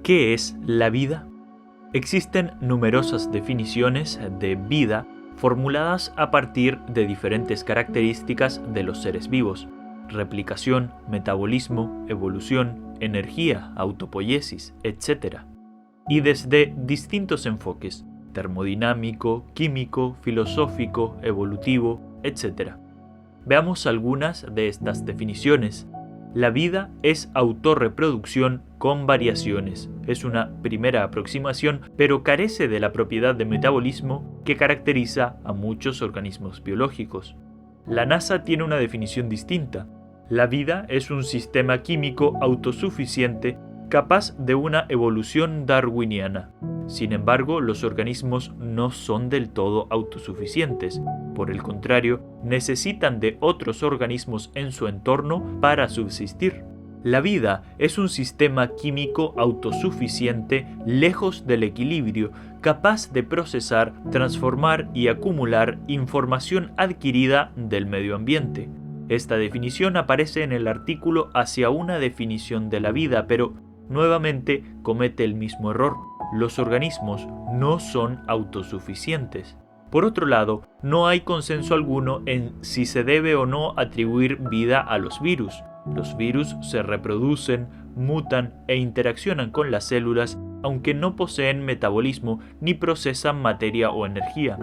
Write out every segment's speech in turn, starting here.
¿Qué es la vida? Existen numerosas definiciones de vida formuladas a partir de diferentes características de los seres vivos: replicación, metabolismo, evolución, energía, autopoiesis, etc. Y desde distintos enfoques: termodinámico, químico, filosófico, evolutivo, etc. Veamos algunas de estas definiciones. La vida es autorreproducción con variaciones. Es una primera aproximación, pero carece de la propiedad de metabolismo que caracteriza a muchos organismos biológicos. La NASA tiene una definición distinta. La vida es un sistema químico autosuficiente capaz de una evolución darwiniana. Sin embargo, los organismos no son del todo autosuficientes. Por el contrario, necesitan de otros organismos en su entorno para subsistir. La vida es un sistema químico autosuficiente, lejos del equilibrio, capaz de procesar, transformar y acumular información adquirida del medio ambiente. Esta definición aparece en el artículo Hacia una definición de la vida, pero nuevamente comete el mismo error. Los organismos no son autosuficientes. Por otro lado, no hay consenso alguno en si se debe o no atribuir vida a los virus. Los virus se reproducen, mutan e interaccionan con las células, aunque no poseen metabolismo ni procesan materia o energía.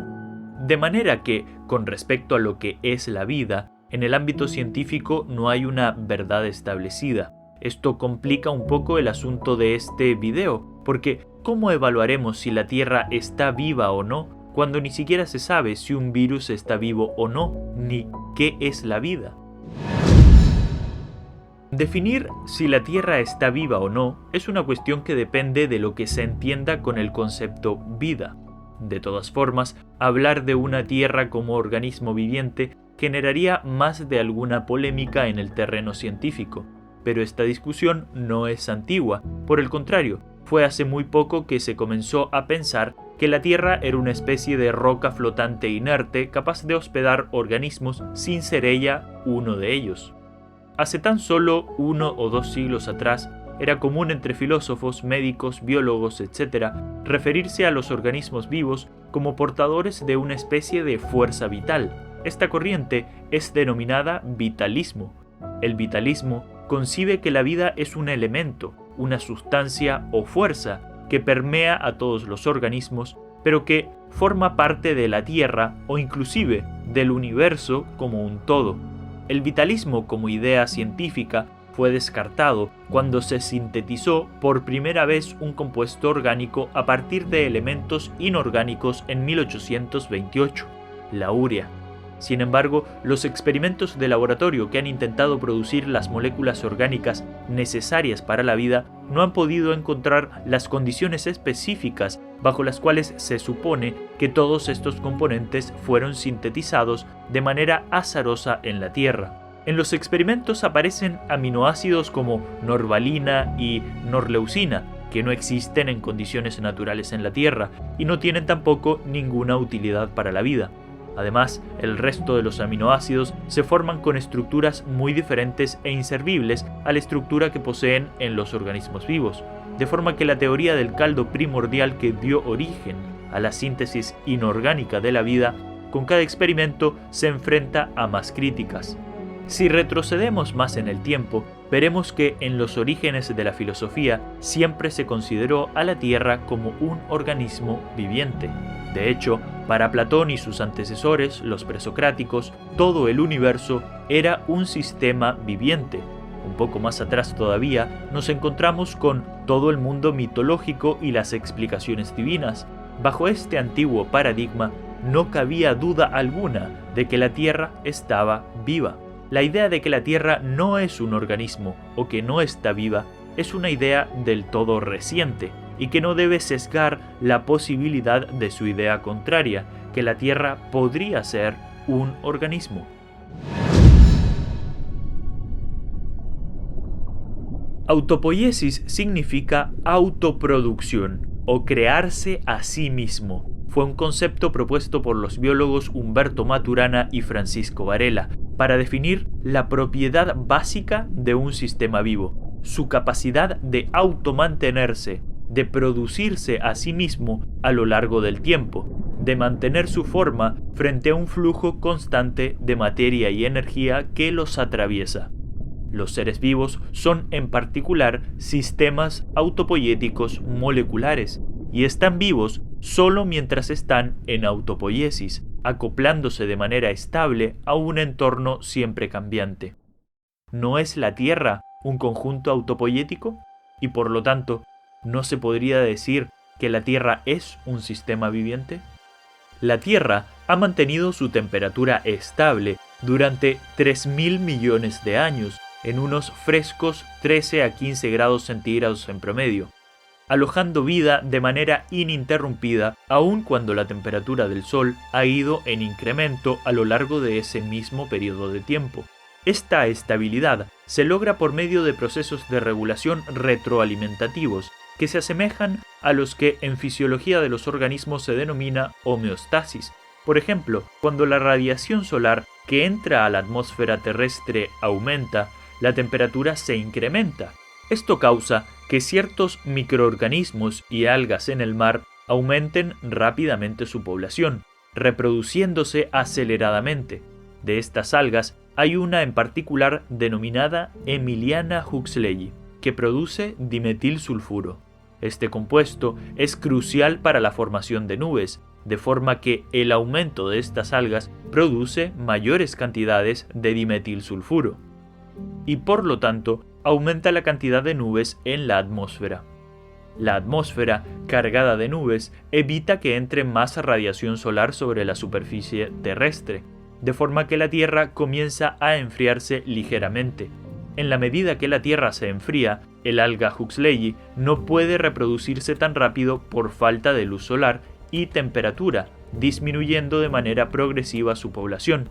De manera que, con respecto a lo que es la vida, en el ámbito científico no hay una verdad establecida. Esto complica un poco el asunto de este video, porque ¿cómo evaluaremos si la Tierra está viva o no, cuando ni siquiera se sabe si un virus está vivo o no, ni qué es la vida? Definir si la Tierra está viva o no es una cuestión que depende de lo que se entienda con el concepto vida. De todas formas, hablar de una Tierra como organismo viviente generaría más de alguna polémica en el terreno científico. Pero esta discusión no es antigua. Por el contrario, fue hace muy poco que se comenzó a pensar que la Tierra era una especie de roca flotante inerte capaz de hospedar organismos sin ser ella uno de ellos. Hace tan solo 1 o 2 siglos atrás, era común entre filósofos, médicos, biólogos, etc., referirse a los organismos vivos como portadores de una especie de fuerza vital. Esta corriente es denominada vitalismo. El vitalismo concibe que la vida es un elemento, una sustancia o fuerza que permea a todos los organismos, pero que forma parte de la Tierra o inclusive del universo como un todo. El vitalismo como idea científica fue descartado cuando se sintetizó por primera vez un compuesto orgánico a partir de elementos inorgánicos en 1828, la urea. Sin embargo, los experimentos de laboratorio que han intentado producir las moléculas orgánicas necesarias para la vida no han podido encontrar las condiciones específicas bajo las cuales se supone que todos estos componentes fueron sintetizados de manera azarosa en la Tierra. En los experimentos aparecen aminoácidos como norvalina y norleucina, que no existen en condiciones naturales en la Tierra y no tienen tampoco ninguna utilidad para la vida. Además, el resto de los aminoácidos se forman con estructuras muy diferentes e inservibles a la estructura que poseen en los organismos vivos, de forma que la teoría del caldo primordial que dio origen a la síntesis inorgánica de la vida, con cada experimento se enfrenta a más críticas. Si retrocedemos más en el tiempo, veremos que en los orígenes de la filosofía siempre se consideró a la Tierra como un organismo viviente. De hecho, para Platón y sus antecesores, los presocráticos, todo el universo era un sistema viviente. Un poco más atrás todavía, nos encontramos con todo el mundo mitológico y las explicaciones divinas. Bajo este antiguo paradigma, no cabía duda alguna de que la Tierra estaba viva. La idea de que la Tierra no es un organismo o que no está viva es una idea del todo reciente y que no debe sesgar la posibilidad de su idea contraria, que la Tierra podría ser un organismo. Autopoiesis significa autoproducción o crearse a sí mismo. Fue un concepto propuesto por los biólogos Humberto Maturana y Francisco Varela para definir la propiedad básica de un sistema vivo, su capacidad de automantenerse de producirse a sí mismo a lo largo del tiempo, de mantener su forma frente a un flujo constante de materia y energía que los atraviesa. Los seres vivos son en particular sistemas autopoiéticos moleculares y están vivos solo mientras están en autopoiesis, acoplándose de manera estable a un entorno siempre cambiante. ¿No es la Tierra un conjunto autopoiético? Y por lo tanto, ¿no se podría decir que la Tierra es un sistema viviente? La Tierra ha mantenido su temperatura estable durante 3.000 millones de años, en unos frescos 13 a 15 grados centígrados en promedio, alojando vida de manera ininterrumpida aun cuando la temperatura del Sol ha ido en incremento a lo largo de ese mismo periodo de tiempo. Esta estabilidad se logra por medio de procesos de regulación retroalimentativos que se asemejan a los que en fisiología de los organismos se denomina homeostasis. Por ejemplo, cuando la radiación solar que entra a la atmósfera terrestre aumenta, la temperatura se incrementa. Esto causa que ciertos microorganismos y algas en el mar aumenten rápidamente su población, reproduciéndose aceleradamente. De estas algas hay una en particular denominada Emiliana huxleyi, que produce dimetilsulfuro. Este compuesto es crucial para la formación de nubes, de forma que el aumento de estas algas produce mayores cantidades de dimetilsulfuro y por lo tanto aumenta la cantidad de nubes en la atmósfera. La atmósfera, cargada de nubes, evita que entre más radiación solar sobre la superficie terrestre, de forma que la Tierra comienza a enfriarse ligeramente. En la medida que la Tierra se enfría, el alga huxleyi no puede reproducirse tan rápido por falta de luz solar y temperatura, disminuyendo de manera progresiva su población.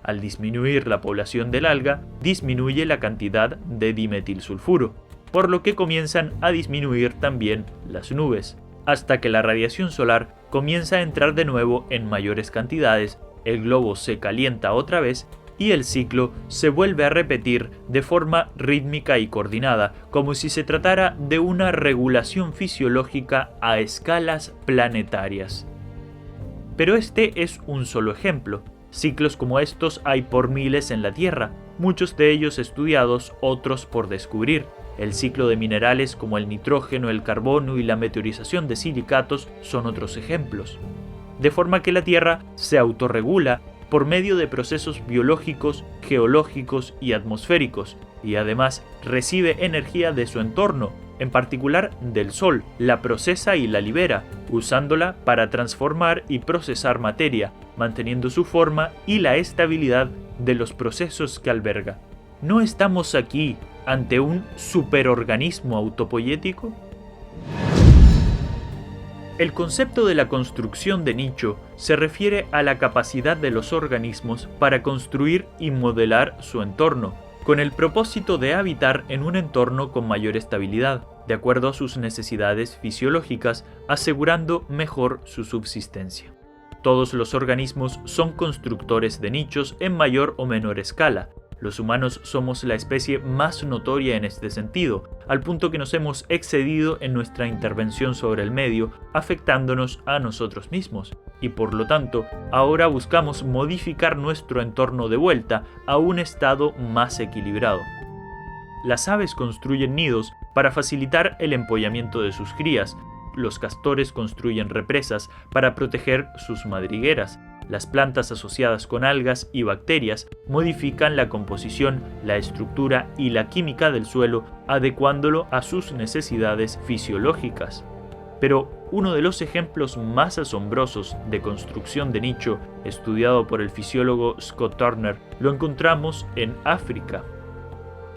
Al disminuir la población del alga, disminuye la cantidad de dimetilsulfuro, por lo que comienzan a disminuir también las nubes, hasta que la radiación solar comienza a entrar de nuevo en mayores cantidades, el globo se calienta otra vez y el ciclo se vuelve a repetir de forma rítmica y coordinada, como si se tratara de una regulación fisiológica a escalas planetarias. Pero este es un solo ejemplo. Ciclos como estos hay por miles en la Tierra, muchos de ellos estudiados, otros por descubrir. El ciclo de minerales como el nitrógeno, el carbono y la meteorización de silicatos son otros ejemplos. De forma que la Tierra se autorregula por medio de procesos biológicos, geológicos y atmosféricos, y además recibe energía de su entorno, en particular del Sol, la procesa y la libera, usándola para transformar y procesar materia, manteniendo su forma y la estabilidad de los procesos que alberga. ¿No estamos aquí ante un superorganismo autopoiético? El concepto de la construcción de nicho se refiere a la capacidad de los organismos para construir y modelar su entorno, con el propósito de habitar en un entorno con mayor estabilidad, de acuerdo a sus necesidades fisiológicas, asegurando mejor su subsistencia. Todos los organismos son constructores de nichos en mayor o menor escala. Los humanos somos la especie más notoria en este sentido, al punto que nos hemos excedido en nuestra intervención sobre el medio, afectándonos a nosotros mismos, y por lo tanto, ahora buscamos modificar nuestro entorno de vuelta a un estado más equilibrado. Las aves construyen nidos para facilitar el empollamiento de sus crías. Los castores construyen represas para proteger sus madrigueras. Las plantas asociadas con algas y bacterias modifican la composición, la estructura y la química del suelo, adecuándolo a sus necesidades fisiológicas. Pero uno de los ejemplos más asombrosos de construcción de nicho, estudiado por el fisiólogo Scott Turner, lo encontramos en África.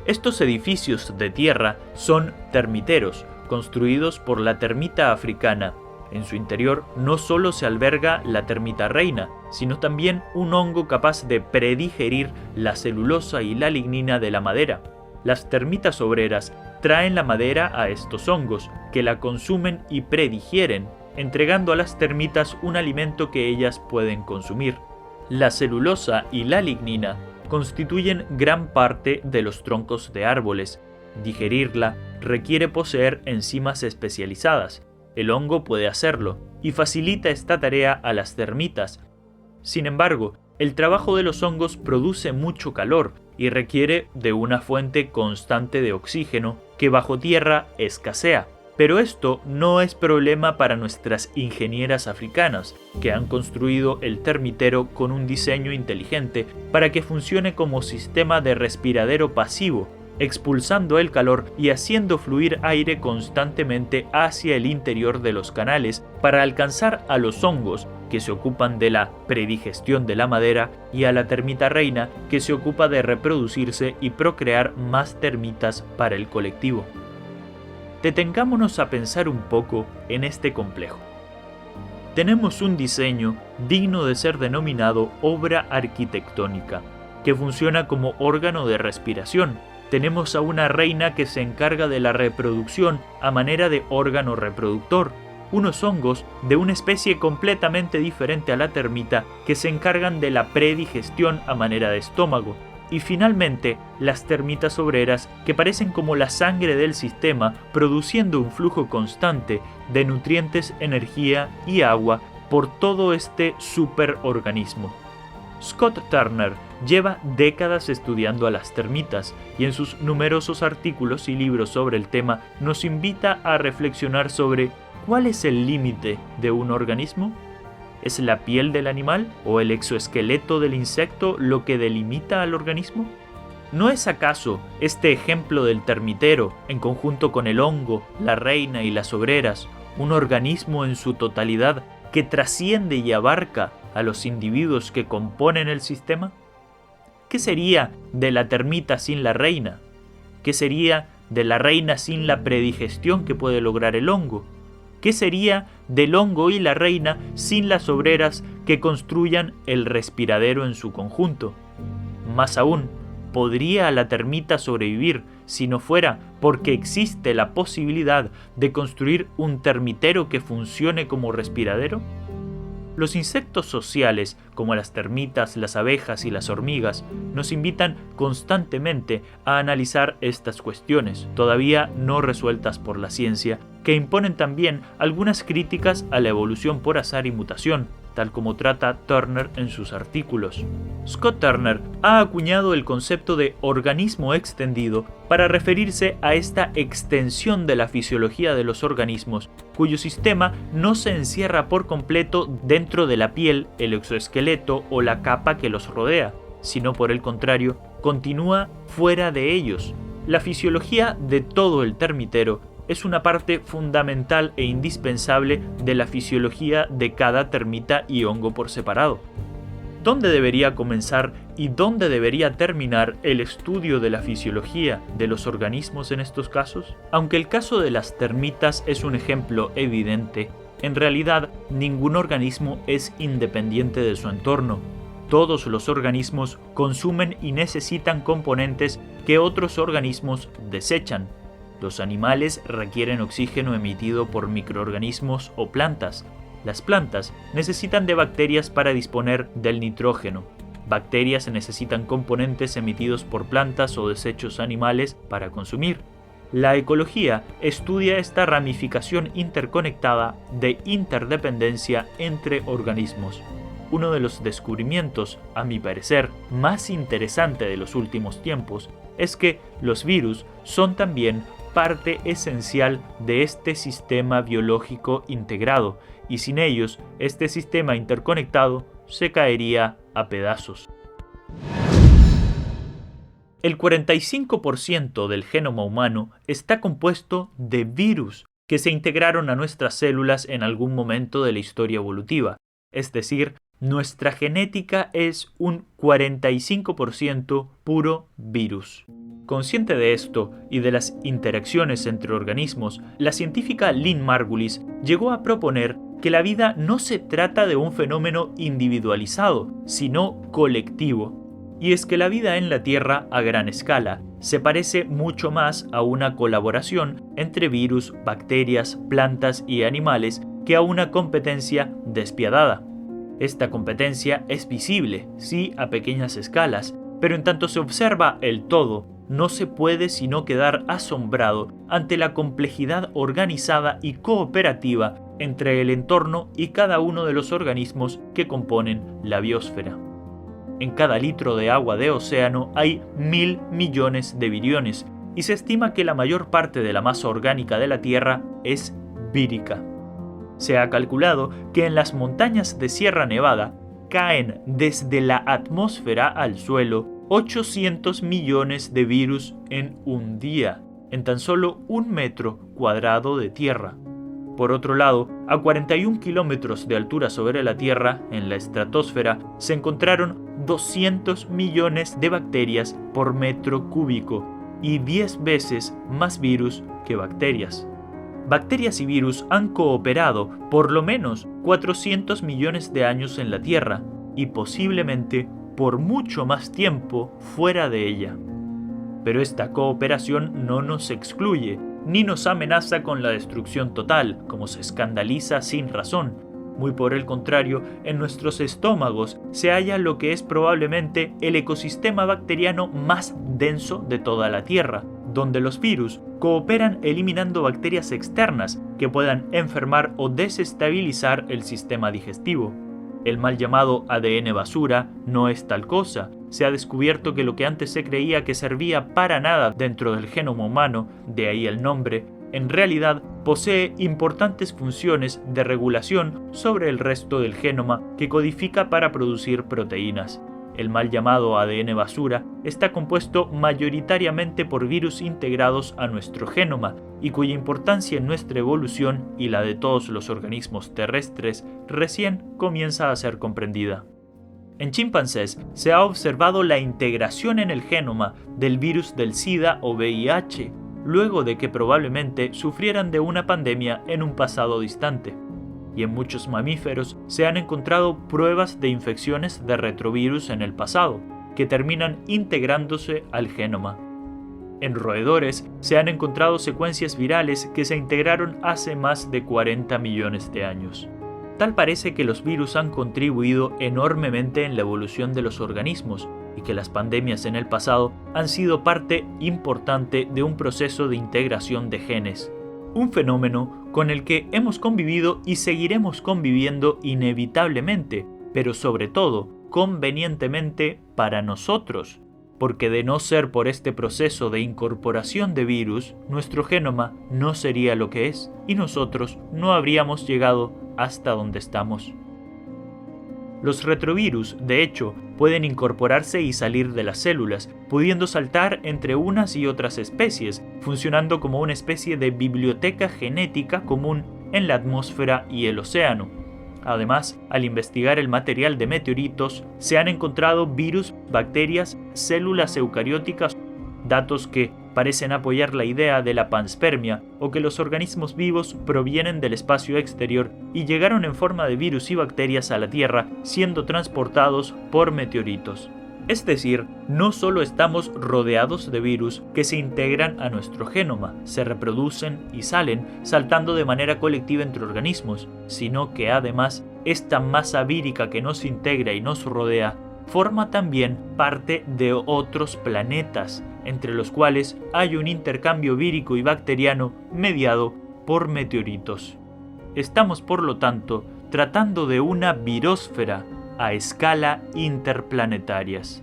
Estos edificios de tierra son termiteros, construidos por la termita africana. En su interior no solo se alberga la termita reina, sino también un hongo capaz de predigerir la celulosa y la lignina de la madera. Las termitas obreras traen la madera a estos hongos, que la consumen y predigieren, entregando a las termitas un alimento que ellas pueden consumir. La celulosa y la lignina constituyen gran parte de los troncos de árboles. Digerirla requiere poseer enzimas especializadas. El hongo puede hacerlo, y facilita esta tarea a las termitas. Sin embargo, el trabajo de los hongos produce mucho calor y requiere de una fuente constante de oxígeno que bajo tierra escasea. Pero esto no es problema para nuestras ingenieras africanas, que han construido el termitero con un diseño inteligente para que funcione como sistema de respiradero pasivo, expulsando el calor y haciendo fluir aire constantemente hacia el interior de los canales para alcanzar a los hongos, que se ocupan de la predigestión de la madera, y a la termita reina, que se ocupa de reproducirse y procrear más termitas para el colectivo. Detengámonos a pensar un poco en este complejo. Tenemos un diseño digno de ser denominado obra arquitectónica, que funciona como órgano de respiración. Tenemos a una reina que se encarga de la reproducción a manera de órgano reproductor, unos hongos de una especie completamente diferente a la termita que se encargan de la predigestión a manera de estómago, y finalmente las termitas obreras que parecen como la sangre del sistema, produciendo un flujo constante de nutrientes, energía y agua por todo este superorganismo. Scott Turner lleva décadas estudiando a las termitas y en sus numerosos artículos y libros sobre el tema nos invita a reflexionar sobre ¿cuál es el límite de un organismo? ¿Es la piel del animal o el exoesqueleto del insecto lo que delimita al organismo? ¿No es acaso este ejemplo del termitero, en conjunto con el hongo, la reina y las obreras, un organismo en su totalidad que trasciende y abarca a los individuos que componen el sistema? ¿Qué sería de la termita sin la reina? ¿Qué sería de la reina sin la predigestión que puede lograr el hongo? ¿Qué sería del hongo y la reina sin las obreras que construyan el respiradero en su conjunto? Más aún, ¿podría la termita sobrevivir si no fuera porque existe la posibilidad de construir un termitero que funcione como respiradero? Los insectos sociales, como las termitas, las abejas y las hormigas, nos invitan constantemente a analizar estas cuestiones, todavía no resueltas por la ciencia, que imponen también algunas críticas a la evolución por azar y mutación, tal como trata Turner en sus artículos. Scott Turner ha acuñado el concepto de organismo extendido para referirse a esta extensión de la fisiología de los organismos, cuyo sistema no se encierra por completo dentro de la piel, el exoesqueleto o la capa que los rodea, sino por el contrario, continúa fuera de ellos. La fisiología de todo el termitero es una parte fundamental e indispensable de la fisiología de cada termita y hongo por separado. ¿Dónde debería comenzar y dónde debería terminar el estudio de la fisiología de los organismos en estos casos? Aunque el caso de las termitas es un ejemplo evidente, en realidad ningún organismo es independiente de su entorno. Todos los organismos consumen y necesitan componentes que otros organismos desechan. Los animales requieren oxígeno emitido por microorganismos o plantas. Las plantas necesitan de bacterias para disponer del nitrógeno. Bacterias necesitan componentes emitidos por plantas o desechos animales para consumir. La ecología estudia esta ramificación interconectada de interdependencia entre organismos. Uno de los descubrimientos, a mi parecer, más interesante de los últimos tiempos es que los virus son también parte esencial de este sistema biológico integrado, y sin ellos, este sistema interconectado se caería a pedazos. El 45% del genoma humano está compuesto de virus que se integraron a nuestras células en algún momento de la historia evolutiva, es decir, nuestra genética es un 45% puro virus. Consciente de esto y de las interacciones entre organismos, la científica Lynn Margulis llegó a proponer que la vida no se trata de un fenómeno individualizado, sino colectivo. Y es que la vida en la Tierra a gran escala se parece mucho más a una colaboración entre virus, bacterias, plantas y animales que a una competencia despiadada. Esta competencia es visible, sí, a pequeñas escalas, pero en tanto se observa el todo, no se puede sino quedar asombrado ante la complejidad organizada y cooperativa entre el entorno y cada uno de los organismos que componen la biosfera. En cada litro de agua de océano hay 1.000 millones de viriones y se estima que la mayor parte de la masa orgánica de la Tierra es vírica. Se ha calculado que en las montañas de Sierra Nevada caen desde la atmósfera al suelo 800 millones de virus en un día, en tan solo 1 metro cuadrado de tierra. Por otro lado, a 41 kilómetros de altura sobre la Tierra, en la estratosfera, se encontraron 200 millones de bacterias por metro cúbico y 10 veces más virus que bacterias. Bacterias y virus han cooperado por lo menos 400 millones de años en la Tierra y posiblemente por mucho más tiempo fuera de ella. Pero esta cooperación no nos excluye, ni nos amenaza con la destrucción total, como se escandaliza sin razón. Muy por el contrario, en nuestros estómagos se halla lo que es probablemente el ecosistema bacteriano más denso de toda la Tierra, donde los virus cooperan eliminando bacterias externas que puedan enfermar o desestabilizar el sistema digestivo. El mal llamado ADN basura no es tal cosa. Se ha descubierto que lo que antes se creía que servía para nada dentro del genoma humano, de ahí el nombre, en realidad posee importantes funciones de regulación sobre el resto del genoma que codifica para producir proteínas. El mal llamado ADN basura está compuesto mayoritariamente por virus integrados a nuestro genoma y cuya importancia en nuestra evolución y la de todos los organismos terrestres recién comienza a ser comprendida. En chimpancés se ha observado la integración en el genoma del virus del SIDA o VIH, luego de que probablemente sufrieran de una pandemia en un pasado distante. Y en muchos mamíferos se han encontrado pruebas de infecciones de retrovirus en el pasado, que terminan integrándose al genoma. En roedores se han encontrado secuencias virales que se integraron hace más de 40 millones de años. Tal parece que los virus han contribuido enormemente en la evolución de los organismos y que las pandemias en el pasado han sido parte importante de un proceso de integración de genes. Un fenómeno con el que hemos convivido y seguiremos conviviendo inevitablemente, pero sobre todo convenientemente para nosotros, porque de no ser por este proceso de incorporación de virus, nuestro genoma no sería lo que es y nosotros no habríamos llegado hasta donde estamos. Los retrovirus, de hecho, pueden incorporarse y salir de las células, pudiendo saltar entre unas y otras especies, funcionando como una especie de biblioteca genética común en la atmósfera y el océano. Además, al investigar el material de meteoritos, se han encontrado virus, bacterias, células eucarióticas, datos que parecen apoyar la idea de la panspermia o que los organismos vivos provienen del espacio exterior y llegaron en forma de virus y bacterias a la Tierra siendo transportados por meteoritos. Es decir, no solo estamos rodeados de virus que se integran a nuestro genoma, se reproducen y salen saltando de manera colectiva entre organismos, sino que además esta masa vírica que nos integra y nos rodea forma también parte de otros planetas, entre los cuales hay un intercambio vírico y bacteriano mediado por meteoritos. Estamos, por lo tanto, tratando de una virósfera a escala interplanetarias.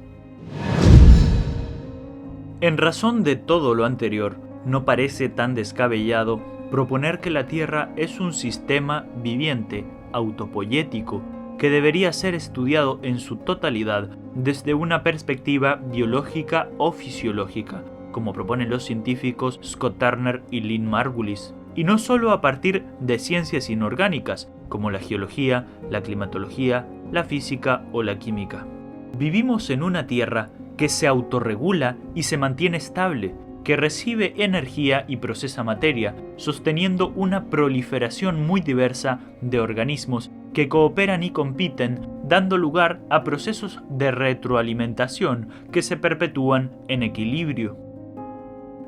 En razón de todo lo anterior, no parece tan descabellado proponer que la Tierra es un sistema viviente, autopoyético, que debería ser estudiado en su totalidad desde una perspectiva biológica o fisiológica, como proponen los científicos Scott Turner y Lynn Margulis, y no solo a partir de ciencias inorgánicas, como la geología, la climatología, la física o la química. Vivimos en una Tierra que se autorregula y se mantiene estable, que recibe energía y procesa materia, sosteniendo una proliferación muy diversa de organismos que cooperan y compiten, dando lugar a procesos de retroalimentación que se perpetúan en equilibrio.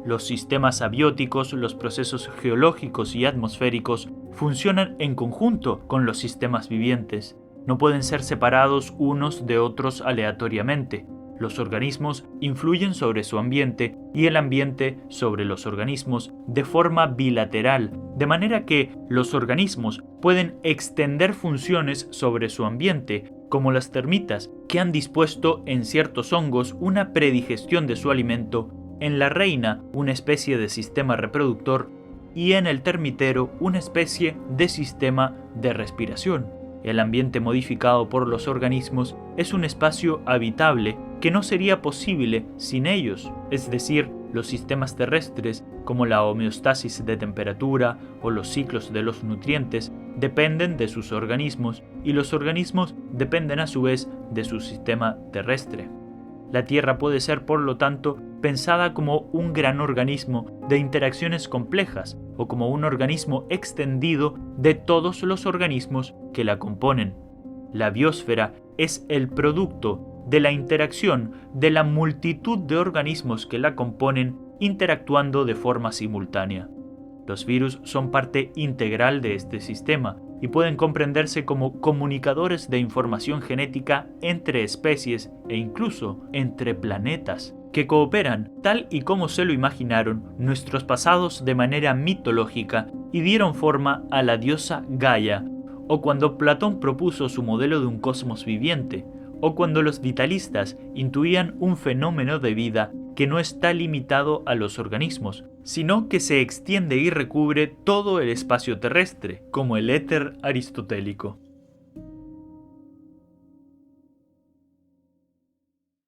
Los sistemas abióticos, los procesos geológicos y atmosféricos funcionan en conjunto con los sistemas vivientes. No pueden ser separados unos de otros aleatoriamente. Los organismos influyen sobre su ambiente y el ambiente sobre los organismos de forma bilateral, de manera que los organismos pueden extender funciones sobre su ambiente, como las termitas, que han dispuesto en ciertos hongos una predigestión de su alimento, en la reina una especie de sistema reproductor y en el termitero una especie de sistema de respiración. El ambiente modificado por los organismos es un espacio habitable que no sería posible sin ellos, es decir, los sistemas terrestres, como la homeostasis de temperatura o los ciclos de los nutrientes, dependen de sus organismos y los organismos dependen a su vez de su sistema terrestre. La Tierra puede ser, por lo tanto, pensada como un gran organismo de interacciones complejas o como un organismo extendido de todos los organismos que la componen. La biosfera es el producto de la interacción de la multitud de organismos que la componen interactuando de forma simultánea. Los virus son parte integral de este sistema y pueden comprenderse como comunicadores de información genética entre especies e incluso entre planetas, que cooperan tal y como se lo imaginaron nuestros pasados de manera mitológica y dieron forma a la diosa Gaia, o cuando Platón propuso su modelo de un cosmos viviente, o cuando los vitalistas intuían un fenómeno de vida que no está limitado a los organismos, sino que se extiende y recubre todo el espacio terrestre, como el éter aristotélico.